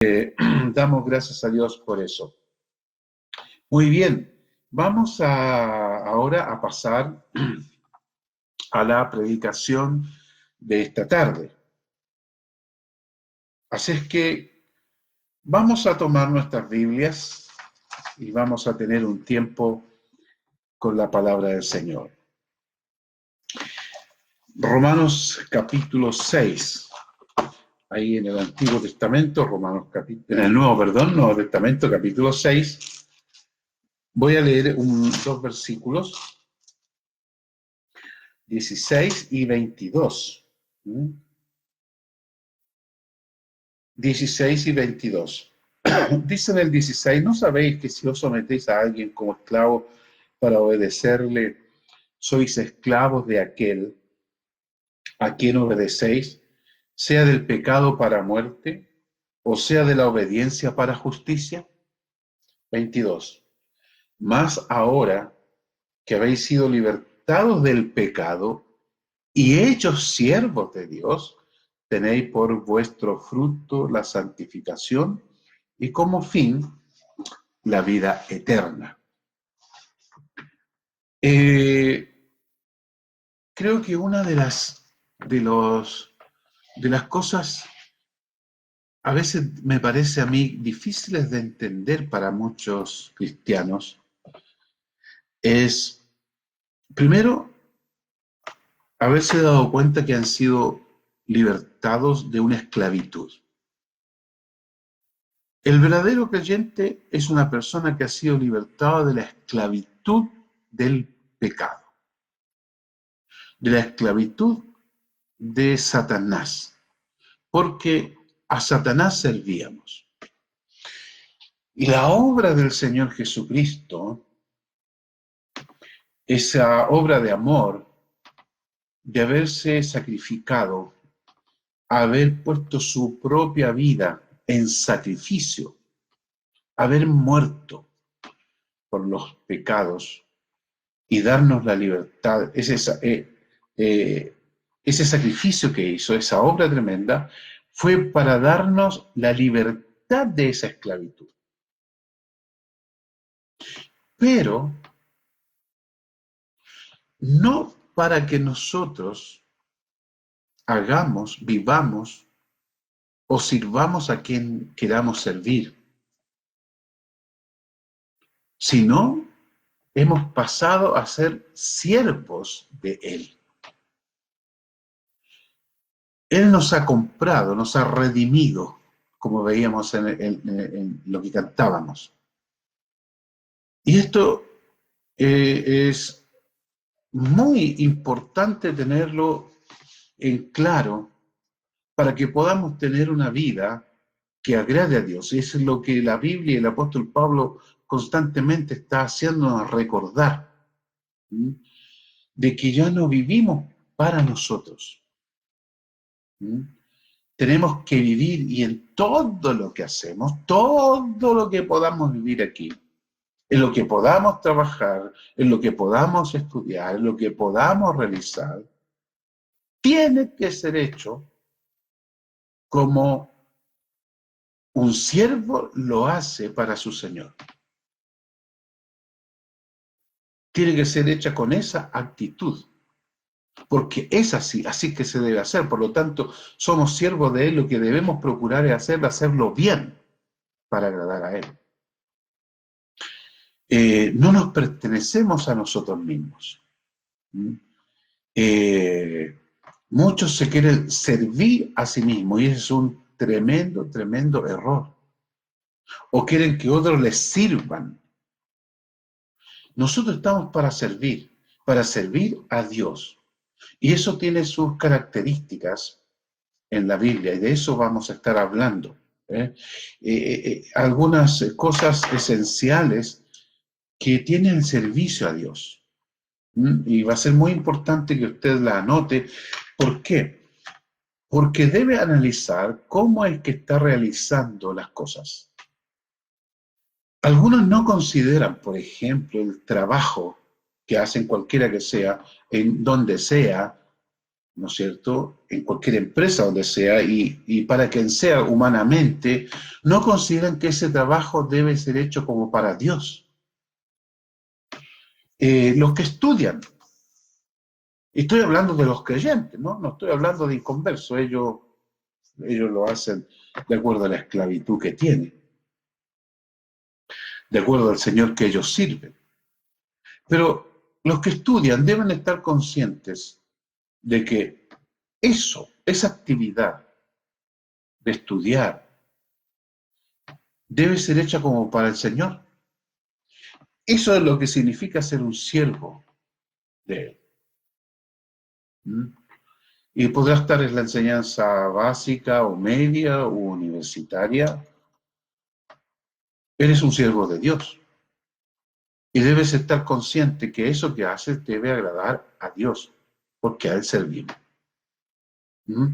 Damos gracias a Dios por eso. Muy bien, vamos ahora a pasar a la predicación de esta tarde. Así es que vamos a tomar nuestras Biblias y vamos a tener un tiempo con la palabra del Señor. Romanos capítulo 6. Ahí en el Antiguo Testamento, en el Nuevo Testamento, capítulo 6, voy a leer dos versículos, 16 y 22. 16 y 22. Dice en el 16, ¿no sabéis que si os sometéis a alguien como esclavo para obedecerle, sois esclavos de aquel a quien obedecéis, sea del pecado para muerte, o sea de la obediencia para justicia? 22. Mas ahora que habéis sido libertados del pecado y hechos siervos de Dios, tenéis por vuestro fruto la santificación y como fin la vida eterna. Creo que una de las cosas a veces me parece a mí difíciles de entender para muchos cristianos es, primero, haberse dado cuenta que han sido libertados de una esclavitud. El verdadero creyente es una persona que ha sido libertada de la esclavitud del pecado, de la esclavitud de Satanás, porque a Satanás servíamos. Y la obra del Señor Jesucristo, esa obra de amor, de haberse sacrificado, haber puesto su propia vida en sacrificio, haber muerto por los pecados y darnos la libertad, ese sacrificio que hizo, esa obra tremenda, fue para darnos la libertad de esa esclavitud. Pero no para que nosotros hagamos, vivamos o sirvamos a quien queramos servir, sino hemos pasado a ser siervos de Él. Él nos ha comprado, nos ha redimido, como veíamos en lo que cantábamos. Y esto es muy importante tenerlo en claro para que podamos tener una vida que agrade a Dios. Y eso es lo que la Biblia y el apóstol Pablo constantemente está haciéndonos recordar, de que ya no vivimos para nosotros. Tenemos que vivir, y en todo lo que hacemos, todo lo que podamos vivir aquí, en lo que podamos trabajar, en lo que podamos estudiar, en lo que podamos realizar, tiene que ser hecho como un siervo lo hace para su Señor. Tiene que ser hecha con esa actitud, porque es así que se debe hacer. Por lo tanto, somos siervos de Él, lo que debemos procurar es hacerlo bien para agradar a Él. No nos pertenecemos a nosotros mismos. Muchos se quieren servir a sí mismos y ese es un tremendo, tremendo error. O quieren que otros les sirvan. Nosotros estamos para servir a Dios. Y eso tiene sus características en la Biblia, y de eso vamos a estar hablando. Algunas cosas esenciales que tienen el servicio a Dios. Y va a ser muy importante que usted la anote. ¿Por qué? Porque debe analizar cómo es que está realizando las cosas. Algunos no consideran, por ejemplo, el trabajo que hacen cualquiera que sea, en donde sea, ¿no es cierto?, en cualquier empresa donde sea, y para quien sea humanamente, no consideran que ese trabajo debe ser hecho como para Dios. Los que estudian, y estoy hablando de los creyentes, ¿no? No estoy hablando de inconversos, ellos lo hacen de acuerdo a la esclavitud que tienen, de acuerdo al Señor que ellos sirven. Pero los que estudian deben estar conscientes de que esa actividad de estudiar, debe ser hecha como para el Señor. Eso es lo que significa ser un siervo de Él. ¿Mm? Y podrá estar en la enseñanza básica o media o universitaria. Eres un siervo de Dios. Y debes estar consciente que eso que haces debe agradar a Dios, porque a Él servimos. ¿Mm?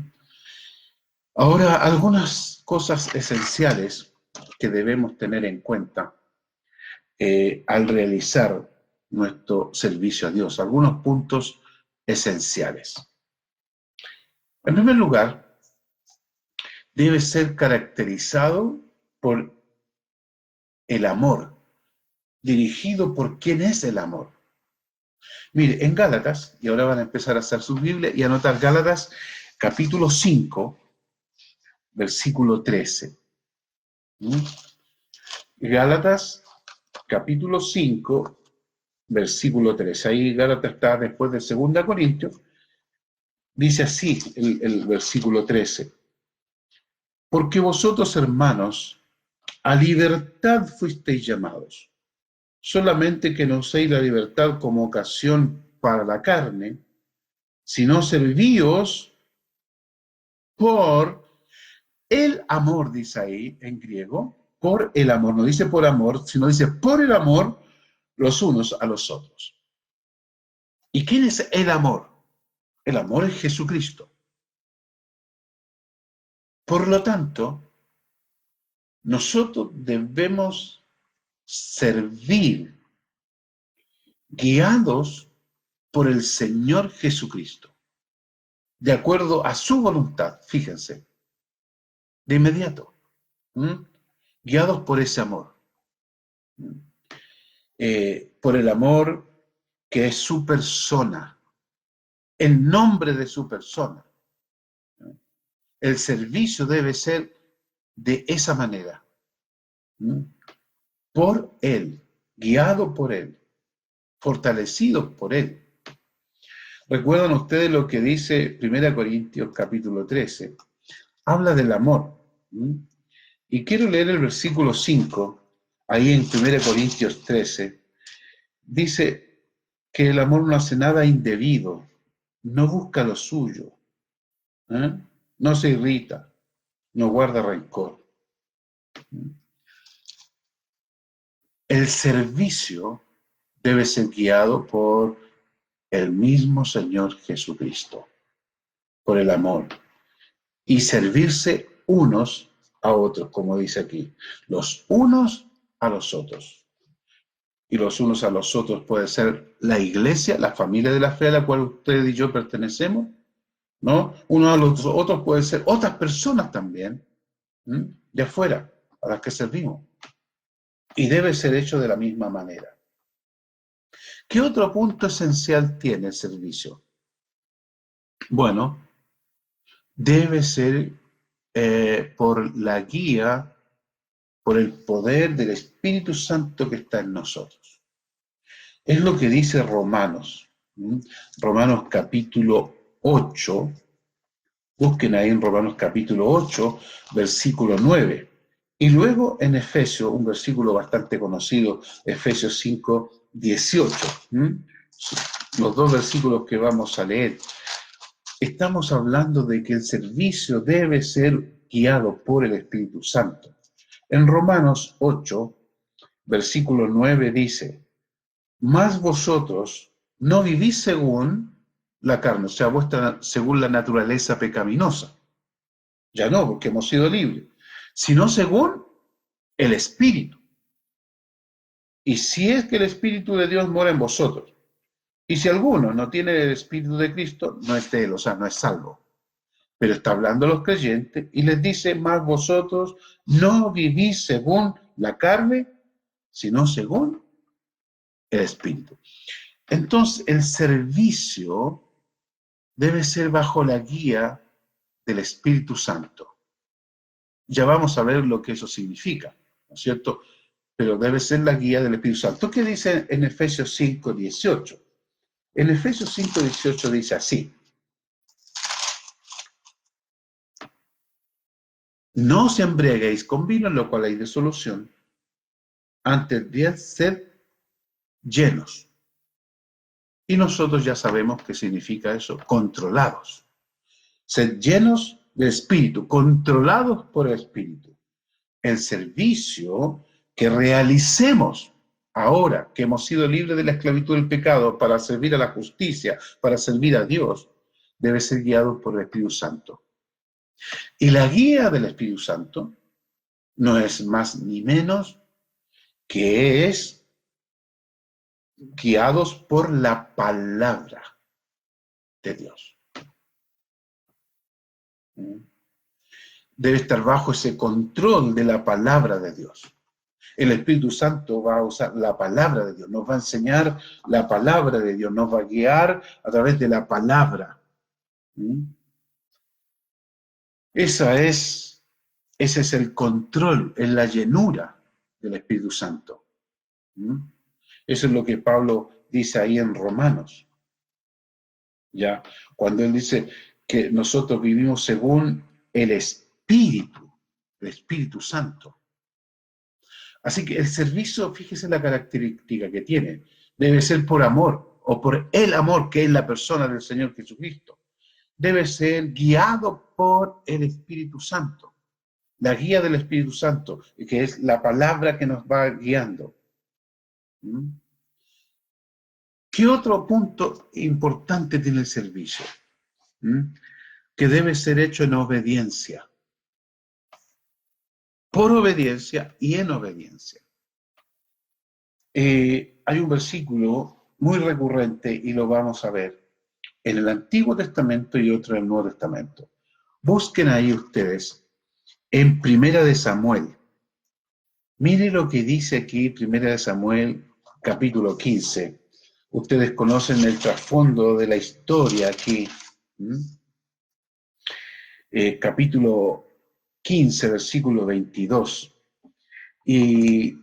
Ahora, algunas cosas esenciales que debemos tener en cuenta al realizar nuestro servicio a Dios. Algunos puntos esenciales. En primer lugar, debe ser caracterizado por el amor, dirigido por quién es el amor. Mire, en Gálatas, y ahora van a empezar a hacer su Biblia y anotar Gálatas capítulo 5, versículo 13. ¿Mm? Gálatas capítulo 5, versículo 13. Ahí Gálatas está después de 2 Corintios. Dice así el versículo 13. Porque vosotros, hermanos, a libertad fuisteis llamados, solamente que no uséis la libertad como ocasión para la carne, sino servíos por el amor, dice ahí en griego, por el amor, no dice por amor, sino dice por el amor los unos a los otros. ¿Y quién es el amor? El amor es Jesucristo. Por lo tanto, nosotros debemos servir guiados por el Señor Jesucristo, de acuerdo a su voluntad, fíjense, de inmediato, guiados por ese amor, por el amor que es su persona, en nombre de su persona. El servicio debe ser de esa manera, por Él, guiado por Él, fortalecidos por Él. ¿Recuerdan ustedes lo que dice 1 Corintios capítulo 13? Habla del amor. Y quiero leer el versículo 5, ahí en 1 Corintios 13. Dice que el amor no hace nada indebido, no busca lo suyo, no se irrita, no guarda rencor. El servicio debe ser guiado por el mismo Señor Jesucristo, por el amor, y servirse unos a otros, como dice aquí, los unos a los otros. Y los unos a los otros puede ser la iglesia, la familia de la fe a la cual usted y yo pertenecemos, ¿no? Uno a los otros puede ser otras personas también, de afuera, a las que servimos. Y debe ser hecho de la misma manera. ¿Qué otro punto esencial tiene el servicio? Bueno, debe ser por la guía, por el poder del Espíritu Santo que está en nosotros. Es lo que dice Romanos. Romanos capítulo 8. Busquen ahí en Romanos capítulo 8, versículo 9. Y luego en Efesios, un versículo bastante conocido, Efesios 5, 18. Los dos versículos que vamos a leer. Estamos hablando de que el servicio debe ser guiado por el Espíritu Santo. En Romanos 8, versículo 9 dice: mas vosotros no vivís según la carne, o sea, según la naturaleza pecaminosa. Ya no, porque hemos sido libres, sino según el Espíritu. Y si es que el Espíritu de Dios mora en vosotros. Y si alguno no tiene el Espíritu de Cristo, no es de él, o sea, no es salvo. Pero está hablando a los creyentes y les dice, más vosotros no vivís según la carne, sino según el Espíritu. Entonces, el servicio debe ser bajo la guía del Espíritu Santo. Ya vamos a ver lo que eso significa, ¿no es cierto? Pero debe ser la guía del Espíritu Santo. ¿Qué dice en Efesios 5:18? En Efesios 5:18 dice así: no os embriaguéis con vino, en lo cual hay disolución, antes de ser llenos. Y nosotros ya sabemos qué significa eso, controlados. Ser llenos del Espíritu, controlados por el Espíritu. El servicio que realicemos ahora que hemos sido libres de la esclavitud del pecado para servir a la justicia, para servir a Dios, debe ser guiado por el Espíritu Santo. Y la guía del Espíritu Santo no es más ni menos que es guiados por la palabra de Dios. Debe estar bajo ese control de la palabra de Dios. El Espíritu Santo va a usar la palabra de Dios, nos va a enseñar la palabra de Dios, nos va a guiar a través de la palabra. Ese es el control, es la llenura del Espíritu Santo. Eso es lo que Pablo dice ahí en Romanos. ¿Ya? Cuando él dice que nosotros vivimos según el Espíritu Santo. Así que el servicio, fíjese la característica que tiene, debe ser por amor, o por el amor que es la persona del Señor Jesucristo. Debe ser guiado por el Espíritu Santo. La guía del Espíritu Santo, que es la palabra que nos va guiando. ¿Qué otro punto importante tiene el servicio? Que debe ser hecho en obediencia. Por obediencia y en obediencia. Hay un versículo muy recurrente y lo vamos a ver en el Antiguo Testamento y otro en el Nuevo Testamento. Busquen ahí ustedes en Primera de Samuel. Mire lo que dice aquí Primera de Samuel, capítulo 15. Ustedes conocen el trasfondo de la historia aquí. Capítulo 15, versículo 22. Y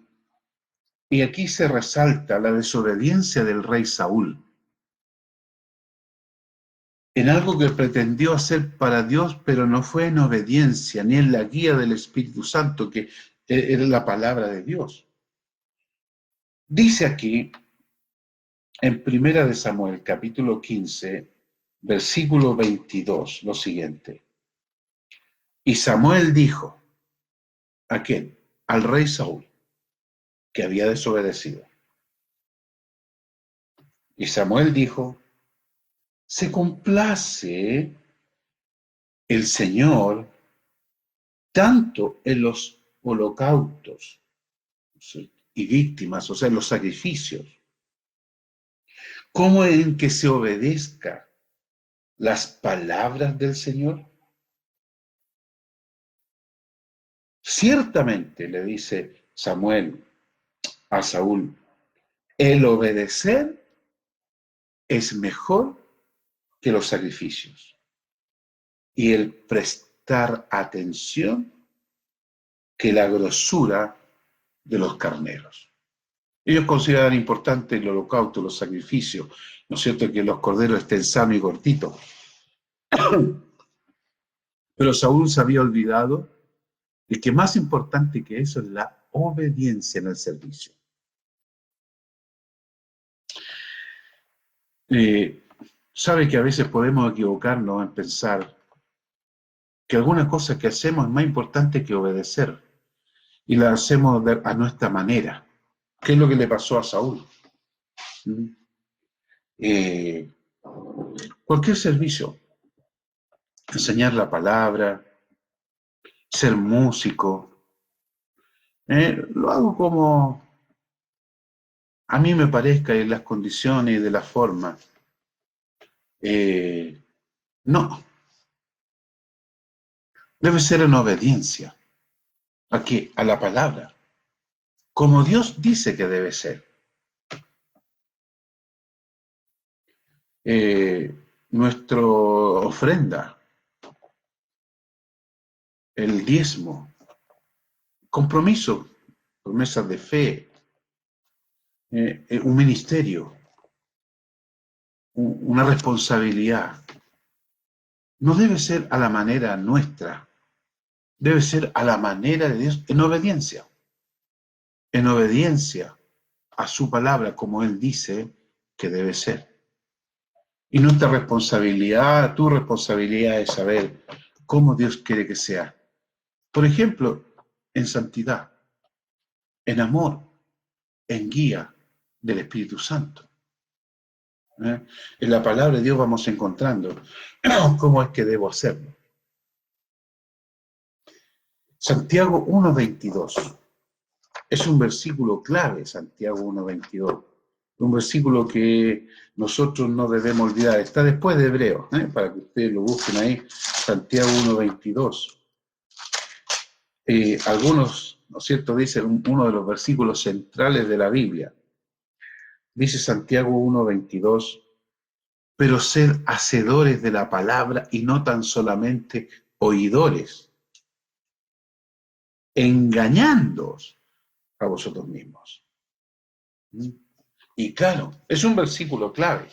aquí se resalta la desobediencia del rey Saúl en algo que pretendió hacer para Dios, pero no fue en obediencia, ni en la guía del Espíritu Santo, que era la palabra de Dios. Dice aquí, en Primera de Samuel, capítulo 15, versículo 22, lo siguiente. Y Samuel dijo, ¿a quién? Al rey Saúl, que había desobedecido. Y Samuel dijo, se complace el Señor tanto en los holocaustos y víctimas, o sea, en los sacrificios, como en que se obedezca las palabras del Señor. Ciertamente, le dice Samuel a Saúl, el obedecer es mejor que los sacrificios y el prestar atención que la grosura de los carneros. Ellos consideran importante el holocausto, los sacrificios, ¿no es cierto?, que los corderos estén sanos y cortitos. Pero Saúl se había olvidado de que más importante que eso es la obediencia en el servicio. Sabe que a veces podemos equivocarnos en pensar que alguna cosa que hacemos es más importante que obedecer y la hacemos a nuestra manera. ¿Qué es lo que le pasó a Saúl? Cualquier servicio, enseñar la palabra, ser músico, lo hago como a mí me parezca en las condiciones y de la forma. No, debe ser en obediencia. ¿A qué? A la palabra. Como Dios dice que debe ser. Nuestra ofrenda, el diezmo, compromiso, promesas de fe, un ministerio, una responsabilidad. No debe ser a la manera nuestra, debe ser a la manera de Dios, en obediencia a su palabra, como Él dice que debe ser. Y nuestra responsabilidad, tu responsabilidad es saber cómo Dios quiere que sea. Por ejemplo, en santidad, en amor, en guía del Espíritu Santo. En la palabra de Dios vamos encontrando cómo es que debo hacerlo. Santiago 1:22 es un versículo clave, Santiago 1:22. Un versículo que nosotros no debemos olvidar. Está después de Hebreos, para que ustedes lo busquen ahí, Santiago 1:22. Algunos, ¿no es cierto?, dicen uno de los versículos centrales de la Biblia. Dice Santiago 1:22, pero sed hacedores de la palabra y no tan solamente oidores, engañándoos a vosotros mismos. Y claro, es un versículo clave.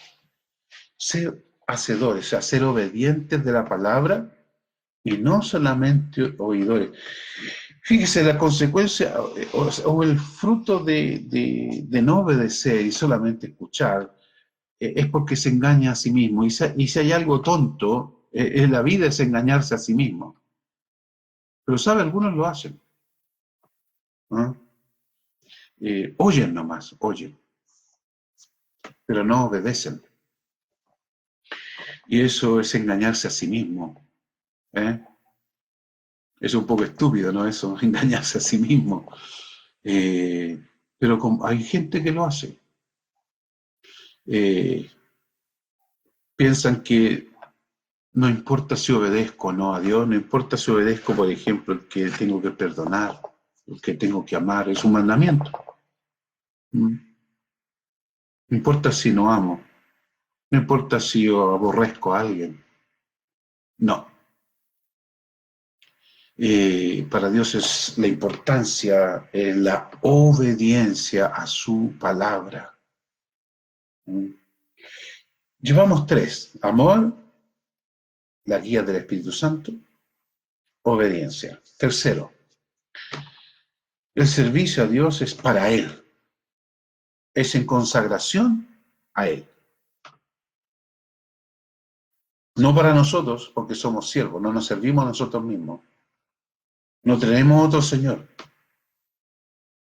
Ser hacedores, o sea, ser obedientes de la palabra y no solamente oidores. Fíjese, la consecuencia o el fruto de no obedecer y solamente escuchar es porque se engaña a sí mismo. Y si hay algo tonto en la vida es engañarse a sí mismo. Pero sabe, algunos lo hacen. ¿No? Oyen nomás, oyen, pero no obedecen. Y eso es engañarse a sí mismo. Es un poco estúpido, ¿no? Eso, engañarse a sí mismo. Pero hay gente que lo hace. Piensan que no importa si obedezco o no a Dios, no importa si obedezco, por ejemplo, el que tengo que perdonar, el que tengo que amar, es un mandamiento. No importa si no amo, no importa si yo aborrezco a alguien. No. Para Dios es la importancia en la obediencia a su palabra. Llevamos 3: amor, la guía del Espíritu Santo, obediencia. Tercero, el servicio a Dios es para Él, es en consagración a Él. No para nosotros, porque somos siervos, no nos servimos a nosotros mismos. No tenemos otro Señor.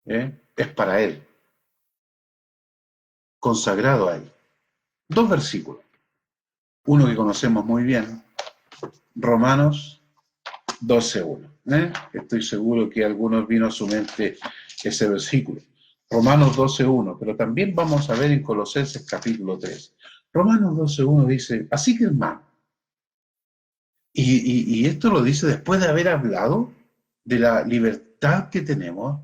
Es para Él, consagrado a Él. 2 versículos. Uno que conocemos muy bien, Romanos 12:1. Estoy seguro que a algunos vino a su mente ese versículo. Romanos 12:1, pero también vamos a ver en Colosenses capítulo 3. Romanos 12:1 dice, así que hermano, y esto lo dice después de haber hablado de la libertad que tenemos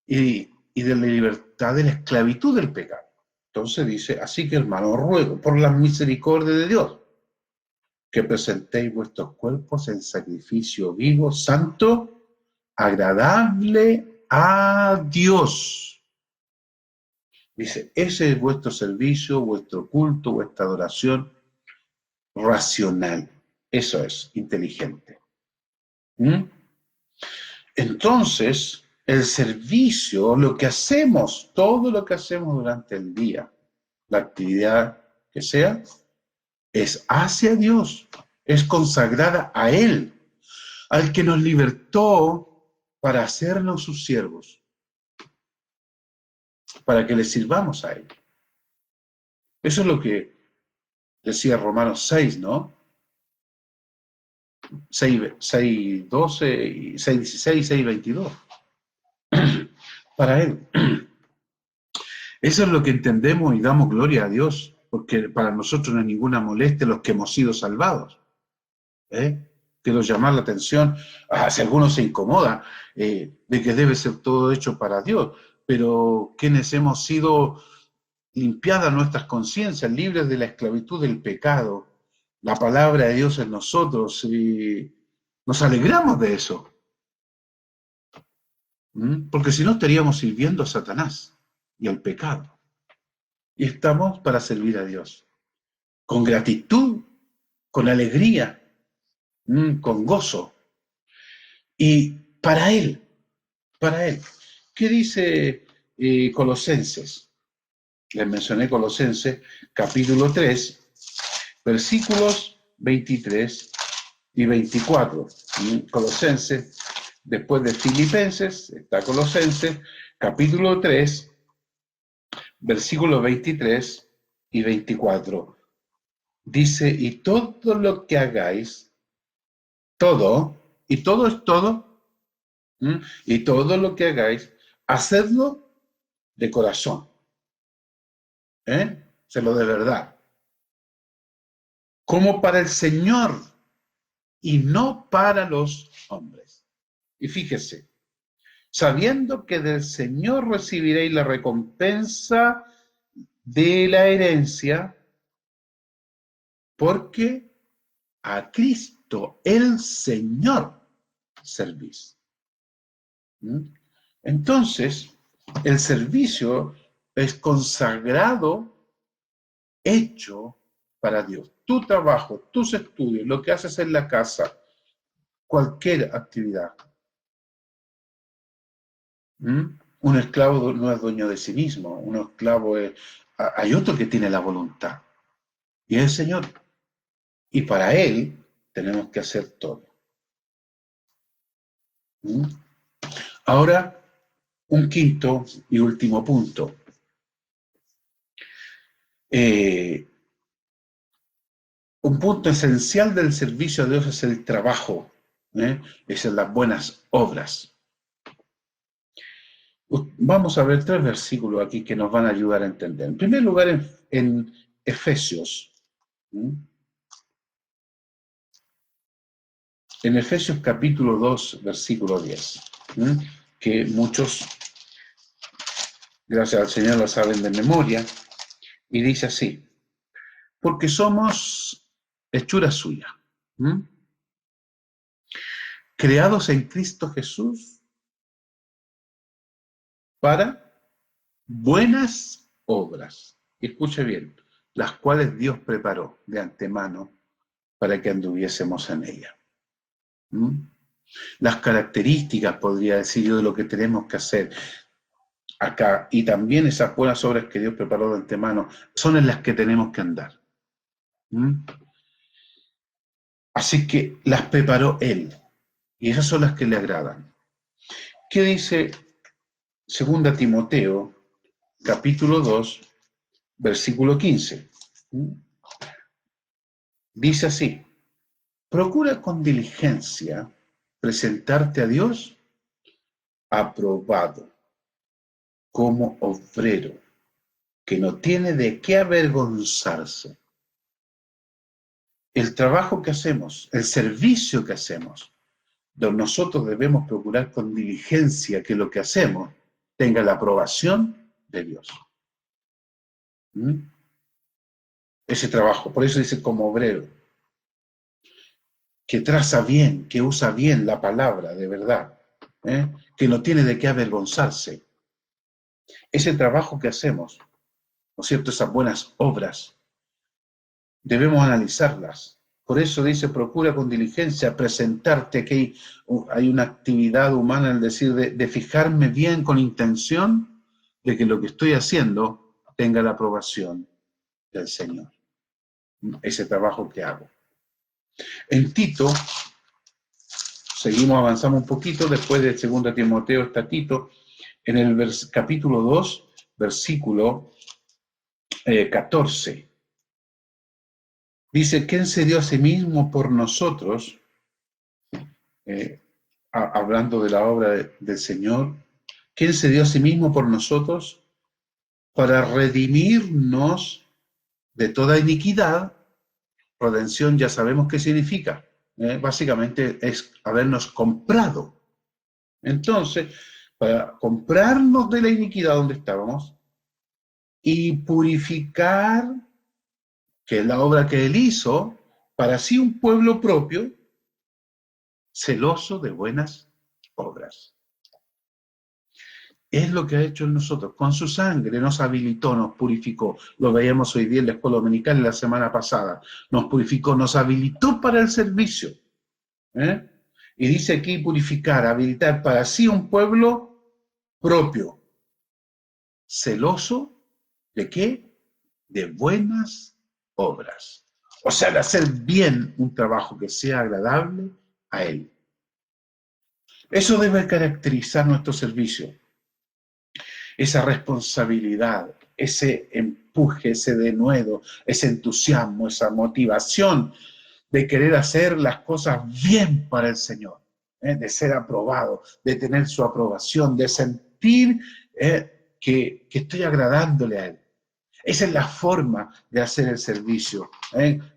y de la libertad de la esclavitud del pecado. Entonces dice, así que hermano, ruego por la misericordia de Dios que presentéis vuestros cuerpos en sacrificio vivo, santo, agradable a Dios. Dice, ese es vuestro servicio, vuestro culto, vuestra adoración racional. Eso es, inteligente. Entonces, el servicio, lo que hacemos, todo lo que hacemos durante el día, la actividad que sea, es hacia Dios, es consagrada a Él, al que nos libertó para hacernos sus siervos, para que le sirvamos a Él. Eso es lo que decía Romanos 6, ¿no? 6:12 y 6:16, 6:22. Para Él. Eso es lo que entendemos y damos gloria a Dios, porque para nosotros no es ninguna molestia los que hemos sido salvados. Quiero llamar la atención, si alguno se incomoda, de que debe ser todo hecho para Dios, pero quienes hemos sido limpiadas nuestras conciencias, libres de la esclavitud del pecado, la palabra de Dios en nosotros, y nos alegramos de eso. Porque si no estaríamos sirviendo a Satanás y al pecado. Y estamos para servir a Dios. Con gratitud, con alegría, con gozo. Y para Él. ¿Qué dice Colosenses? Les mencioné Colosenses, capítulo 3, versículos 23 y 24. Colosenses, después de Filipenses, está Colosenses, capítulo 3, versículos 23 y 24. Dice, y todo lo que hagáis, todo, y todo es todo, y todo lo que hagáis, hacedlo de corazón, hacedlo de verdad, como para el Señor y no para los hombres. Y fíjese, sabiendo que del Señor recibiréis la recompensa de la herencia, porque a Cristo el Señor servís. Entonces, el servicio es consagrado, hecho para Dios. Tu trabajo, tus estudios, lo que haces en la casa, cualquier actividad. Un esclavo no es dueño de sí mismo, un esclavo es... Hay otro que tiene la voluntad, y es el Señor. Y para Él tenemos que hacer todo. Ahora, un quinto y último punto. Un punto esencial del servicio a Dios es el trabajo, es en las buenas obras. Vamos a ver 3 versículos aquí que nos van a ayudar a entender. En primer lugar, en Efesios. En Efesios capítulo 2, versículo 10. Que muchos, gracias al Señor, lo saben de memoria. Y dice así, porque somos hechura suya, creados en Cristo Jesús para buenas obras. Y escuche bien, las cuales Dios preparó de antemano para que anduviésemos en ella. Las características, podría decir yo, de lo que tenemos que hacer acá, y también esas buenas obras que Dios preparó de antemano, son en las que tenemos que andar. Así que las preparó Él, y esas son las que le agradan. ¿Qué dice 2 Timoteo, capítulo 2, versículo 15? Dice así, procura con diligencia presentarte a Dios aprobado, como obrero, que no tiene de qué avergonzarse. El trabajo que hacemos, el servicio que hacemos, nosotros debemos procurar con diligencia que lo que hacemos tenga la aprobación de Dios. Ese trabajo, por eso dice como obrero, que traza bien, que usa bien la palabra de verdad, que no tiene de qué avergonzarse. Ese trabajo que hacemos, ¿no es cierto?, esas buenas obras, debemos analizarlas. Por eso dice, procura con diligencia presentarte, que hay una actividad humana, el decir, de fijarme bien con intención de que lo que estoy haciendo tenga la aprobación del Señor. Ese trabajo que hago. En Tito, seguimos, avanzamos un poquito, después de 2 Timoteo está Tito, en el capítulo 2, versículo 14. Dice, ¿quién se dio a sí mismo por nosotros? Hablando de la obra del Señor, ¿quién se dio a sí mismo por nosotros? para redimirnos de toda iniquidad. Redención ya sabemos qué significa. Básicamente es habernos comprado. Entonces, para comprarnos de la iniquidad donde estábamos y purificar, que es la obra que Él hizo, para sí un pueblo propio, celoso de buenas obras. Es lo que ha hecho en nosotros. Con su sangre nos habilitó, nos purificó. Lo veíamos hoy día en la escuela dominical y la semana pasada. Nos purificó, nos habilitó para el servicio. Y dice aquí purificar, habilitar para sí un pueblo propio. Celoso ¿de qué? De buenas obras. O sea, de hacer bien un trabajo que sea agradable a Él. Eso debe caracterizar nuestro servicio. Esa responsabilidad, ese empuje, ese denuedo, ese entusiasmo, esa motivación de querer hacer las cosas bien para el Señor, de ser aprobado, de tener su aprobación, de sentir que estoy agradándole a Él. Esa es la forma de hacer el servicio,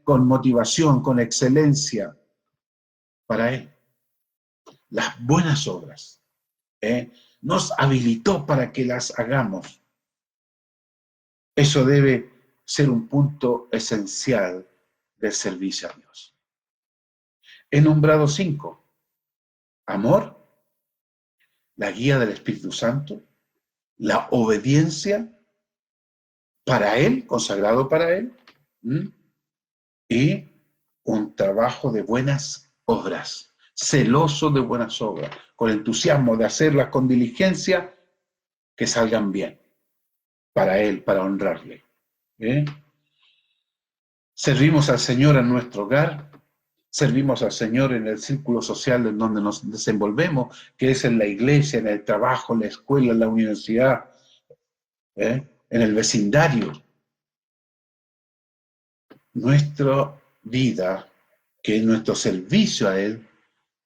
con motivación, con excelencia para Él. Las buenas obras nos habilitó para que las hagamos. Eso debe ser un punto esencial del servicio a Dios. He nombrado 5. Amor, la guía del Espíritu Santo, la obediencia para Él, consagrado para Él, y un trabajo de buenas obras, celoso de buenas obras, con entusiasmo de hacerlas con diligencia, que salgan bien, para Él, para honrarle. Servimos al Señor en nuestro hogar, servimos al Señor en el círculo social en donde nos desenvolvemos, que es en la iglesia, en el trabajo, en la escuela, en la universidad, en el vecindario. Nuestra vida, que es nuestro servicio a Él,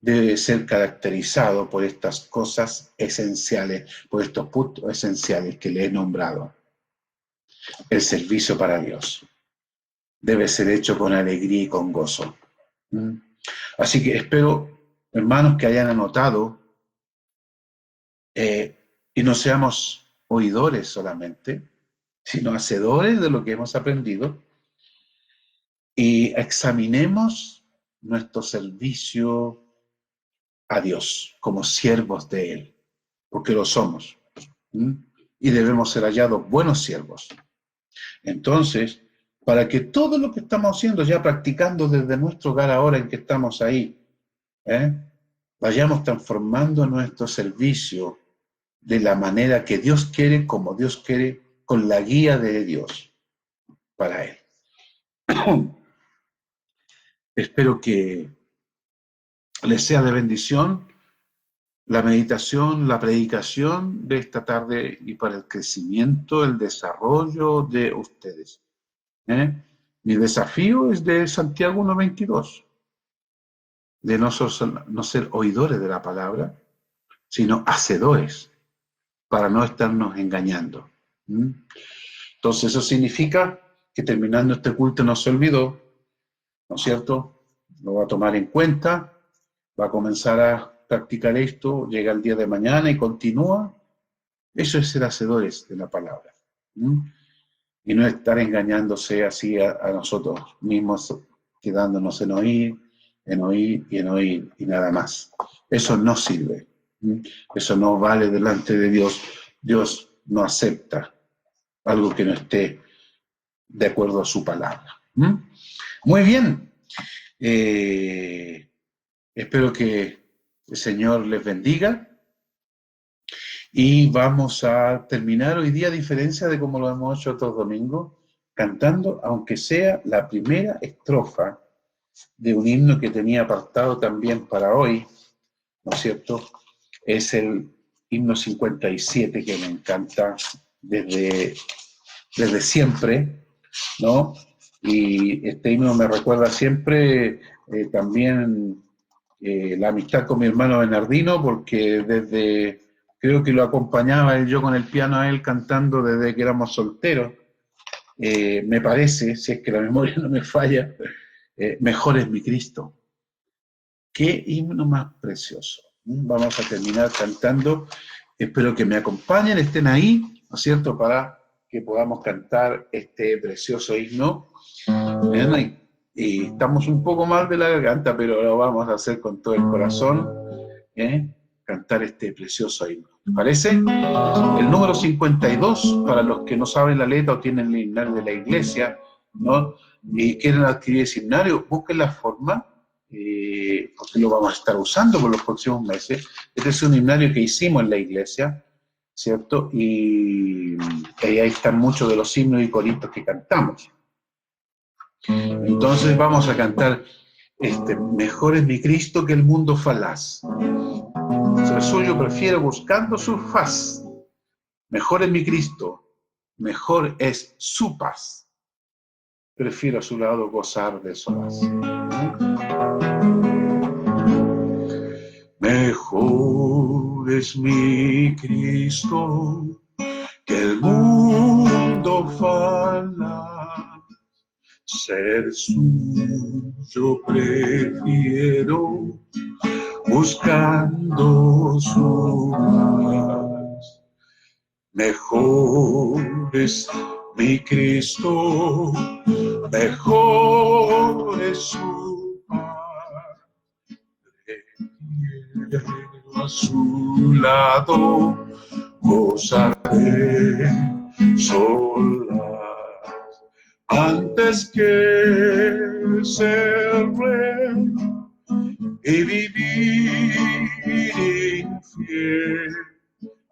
debe ser caracterizado por estas cosas esenciales, por estos puntos esenciales que le he nombrado. El servicio para Dios debe ser hecho con alegría y con gozo. Así que espero, hermanos, que hayan anotado y no seamos oidores solamente, sino hacedores de lo que hemos aprendido, y examinemos nuestro servicio a Dios como siervos de Él, porque lo somos, y debemos ser hallados buenos siervos. Entonces, para que todo lo que estamos haciendo, ya practicando desde nuestro hogar ahora en que estamos ahí, vayamos transformando nuestro servicio de la manera que Dios quiere, como Dios quiere, con la guía de Dios para Él. Espero que les sea de bendición la meditación, la predicación de esta tarde y para el crecimiento, el desarrollo de ustedes. Mi desafío es de Santiago 1:22, de no ser oidores de la palabra, sino hacedores, para no estarnos engañando. Entonces eso significa que terminando este culto no se olvidó, ¿no es cierto? Lo va a tomar en cuenta, va a comenzar a practicar esto, llega el día de mañana y continúa. Eso es ser hacedores de la palabra. Y no estar engañándose así a nosotros mismos, quedándonos en oír y nada más. Eso no sirve. Eso no vale delante de Dios. Dios no acepta algo que no esté de acuerdo a su palabra. Muy bien. Espero que el Señor les bendiga. Y vamos a terminar hoy día, a diferencia de como lo hemos hecho otros domingos, cantando, aunque sea la primera estrofa de un himno que tenía apartado también para hoy, ¿no es cierto? Es el himno 57, que me encanta desde siempre, ¿no? Y este himno me recuerda siempre también la amistad con mi hermano Bernardino, porque desde Creo que lo acompañaba yo con el piano a él cantando desde que éramos solteros. Me parece, si es que la memoria no me falla, Mejor es mi Cristo. Qué himno más precioso. Vamos a terminar cantando. Espero que me acompañen, estén ahí, ¿no es cierto?, para que podamos cantar este precioso himno. Y estamos un poco mal de la garganta, pero lo vamos a hacer con todo el corazón, cantar este precioso himno. ¿Te parece? El número 52, para los que no saben la letra o tienen el himnario de la iglesia, ¿no?, y quieren adquirir ese himnario, busquen la forma, porque lo vamos a estar usando por los próximos meses. Este es un himnario que hicimos en la iglesia, ¿cierto? Y ahí están muchos de los himnos y coritos que cantamos. Entonces vamos a cantar Mejor es mi Cristo que el mundo falaz. El suyo prefiero buscando su faz. Mejor es mi Cristo, mejor es su paz. Prefiero a su lado gozar de solaz. Mejor es mi Cristo que el mundo falaz. Ser suyo prefiero buscando su paz. Mejor es mi Cristo, mejor es su paz. Prefiero a su lado gozaré solas antes que ser rey y vivir infiel,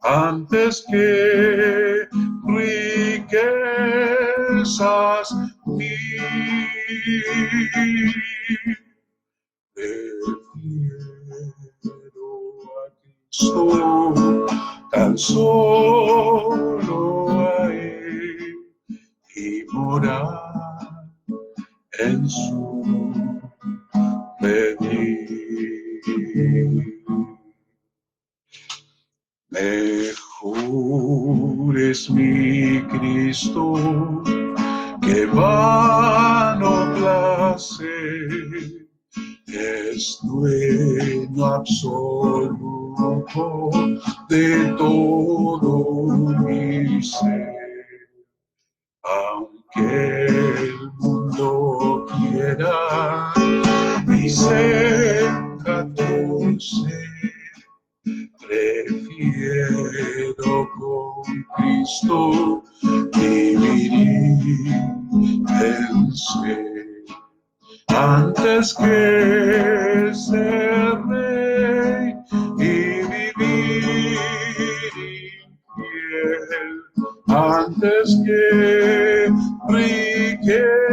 antes que riquezas mil. Prefiero a Cristo, tan solo a Él, y morar en su redil. Mejor es mi Cristo que vano placer, es dueño absoluto de todo mi ser. Aunque el mundo quiera mi ser 14, prefiero con Cristo vivir en ser, antes que ser rey y vivir infiel, antes que riquezas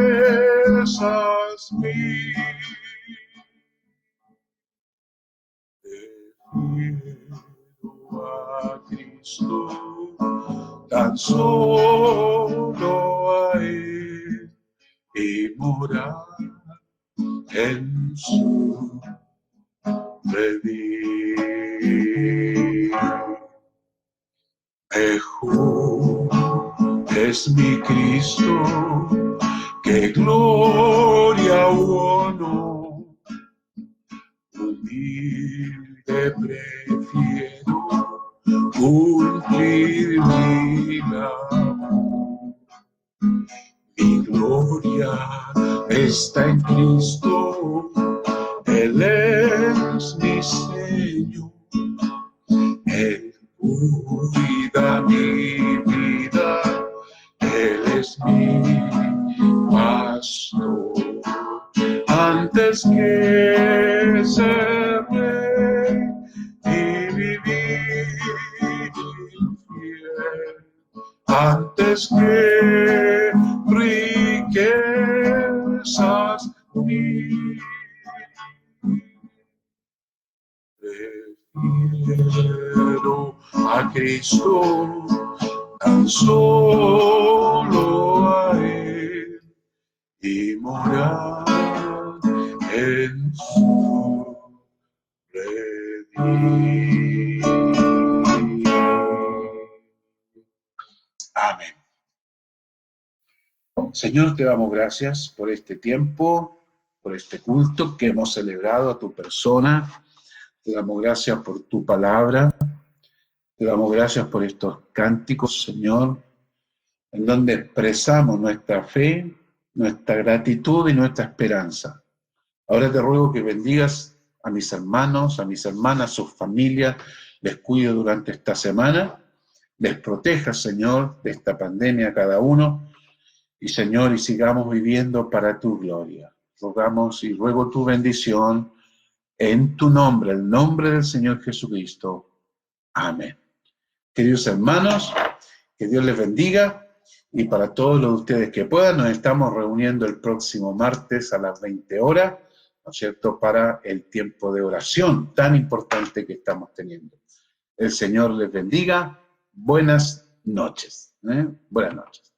mil. Prefiero a Cristo, tan solo a Él, y morar en su redil. Mejor es mi Cristo que gloria u honor, humilde prefiero cumplir mi labor. Mi gloria está en Cristo, Él es mi Señor, Él cuida mi vida, Él es mi pastor. Antes que ser rey y vivir infiel, antes que riquezas mil, prefiero a Cristo, tan solo a Él, y morar en su redil. Amén. Señor, te damos gracias por este tiempo, por este culto que hemos celebrado a tu persona. Te damos gracias por tu palabra. Te damos gracias por estos cánticos, Señor, en donde expresamos nuestra fe, nuestra gratitud y nuestra esperanza. Ahora te ruego que bendigas a mis hermanos, a mis hermanas, sus familias, les cuide durante esta semana, les proteja, Señor, de esta pandemia a cada uno, y Señor, y sigamos viviendo para tu gloria. Rogamos y ruego tu bendición en tu nombre, el nombre del Señor Jesucristo. Amén. Queridos hermanos, que Dios les bendiga, y para todos los de ustedes que puedan, nos estamos reuniendo el próximo martes a las 20 horas, ¿no es cierto?, para el tiempo de oración tan importante que estamos teniendo. El Señor les bendiga. Buenas noches. Buenas noches.